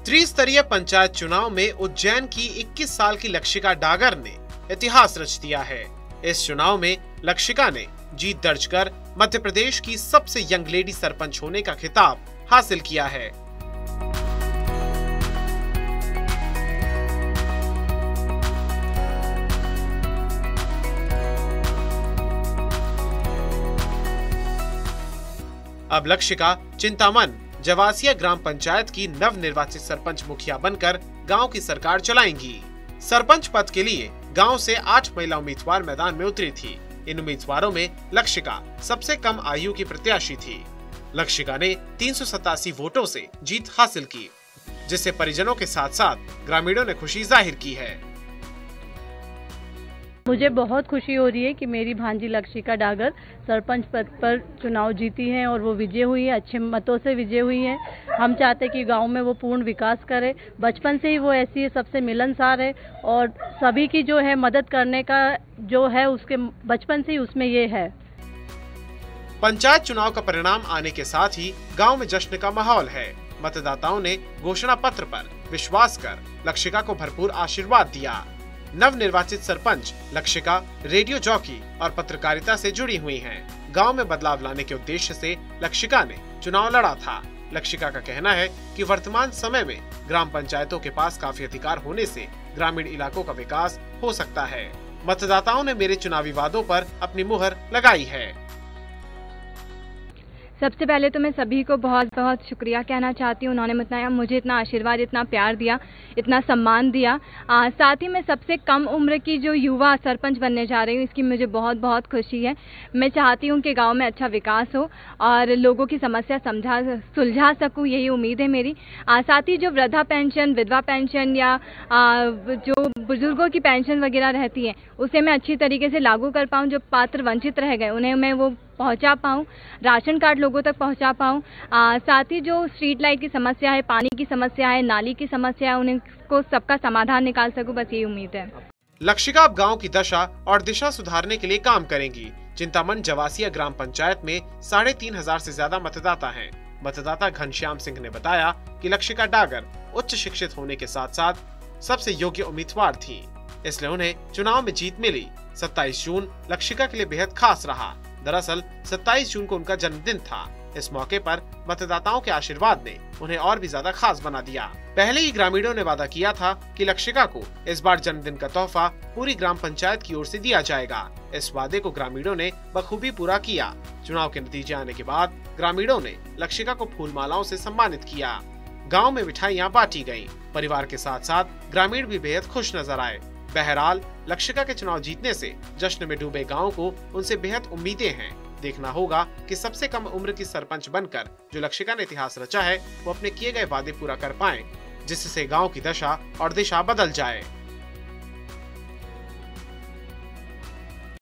त्रिस्तरीय पंचायत चुनाव में उज्जैन की 21 साल की लक्षिका डागर ने इतिहास रच दिया है। इस चुनाव में लक्षिका ने जीत दर्ज कर मध्य प्रदेश की सबसे यंग लेडी सरपंच होने का खिताब हासिल किया है। अब लक्षिका चिंतामन जवासिया ग्राम पंचायत की नव निर्वाचित सरपंच मुखिया बनकर गांव की सरकार चलाएंगी। सरपंच पद के लिए गांव से 8 महिला उम्मीदवार मैदान में उतरी थी। इन उम्मीदवारों में लक्षिका सबसे कम आयु की प्रत्याशी थी। लक्षिका ने 387 वोटों से जीत हासिल की, जिससे परिजनों के साथ साथ ग्रामीणों ने खुशी जाहिर की है। मुझे बहुत खुशी हो रही है कि मेरी भांजी लक्षिका डागर सरपंच पद पर चुनाव जीती है और वो विजय हुई है, अच्छे मतों से विजय हुई है। हम चाहते हैं कि गांव में वो पूर्ण विकास करे। बचपन से ही वो ऐसी है, सबसे मिलनसार है और सभी की जो है मदद करने का जो है उसके बचपन से ही उसमें ये है। पंचायत चुनाव का परिणाम आने के साथ ही गाँव में जश्न का माहौल है। मतदाताओं ने घोषणा पत्र पर विश्वास कर लक्षिका को भरपूर आशीर्वाद दिया। नव निर्वाचित सरपंच लक्षिका रेडियो जॉकी और पत्रकारिता से जुड़ी हुई हैं। गांव में बदलाव लाने के उद्देश्य से लक्षिका ने चुनाव लड़ा था। लक्षिका का कहना है कि वर्तमान समय में ग्राम पंचायतों के पास काफी अधिकार होने से ग्रामीण इलाकों का विकास हो सकता है। मतदाताओं ने मेरे चुनावी वादों पर अपनी मुहर लगाई है। सबसे पहले तो मैं सभी को बहुत बहुत शुक्रिया कहना चाहती हूँ। उन्होंने मुझे इतना आशीर्वाद, इतना प्यार दिया, इतना सम्मान दिया। साथ ही मैं सबसे कम उम्र की जो युवा सरपंच बनने जा रही हूँ, इसकी मुझे बहुत बहुत खुशी है। मैं चाहती हूँ कि गांव में अच्छा विकास हो और लोगों की समस्या सुलझा सकूँ, यही उम्मीद है मेरी। साथ ही जो वृद्धा पेंशन, विधवा पेंशन या जो बुजुर्गों की पेंशन वगैरह रहती है, उसे मैं अच्छी तरीके से लागू कर पाऊँ। जो पात्र वंचित रह गए उन्हें मैं वो पहुंचा पाऊँ, राशन कार्ड लोगों तक पहुंचा पाऊँ। साथ ही जो स्ट्रीट लाइट की समस्या है, पानी की समस्या है, नाली की समस्या है, उनको सबका समाधान निकाल सकूं, बस यही उम्मीद है। लक्षिका अब गांव की दशा और दिशा सुधारने के लिए काम करेंगी। चिंतामन जवासिया ग्राम पंचायत में 3500 से ज्यादा मतदाता हैं। मतदाता घनश्याम सिंह ने बताया कि लक्षिका डागर उच्च शिक्षित होने के साथ साथ सबसे योग्य उम्मीदवार थी, इसलिए उन्हें चुनाव में जीत मिली। 27 जून लक्षिका के लिए बेहद खास रहा। दरअसल 27 जून को उनका जन्मदिन था। इस मौके पर मतदाताओं के आशीर्वाद ने उन्हें और भी ज्यादा खास बना दिया। पहले ही ग्रामीणों ने वादा किया था कि लक्षिका को इस बार जन्मदिन का तोहफा पूरी ग्राम पंचायत की ओर से दिया जाएगा। इस वादे को ग्रामीणों ने बखूबी पूरा किया। चुनाव के नतीजे आने के बाद ग्रामीणों ने लक्षिका को फूल मालाओं से सम्मानित किया। गाँव में मिठाइयाँ बांटी गयी। परिवार के साथ साथ ग्रामीण भी बेहद खुश नजर आए। बहरहाल लक्षिका के चुनाव जीतने से जश्न में डूबे गांव को उनसे बेहद उम्मीदें हैं। देखना होगा कि सबसे कम उम्र की सरपंच बनकर जो लक्षिका ने इतिहास रचा है, वो अपने किए गए वादे पूरा कर पाएं, जिससे गांव की दशा और दिशा बदल जाए।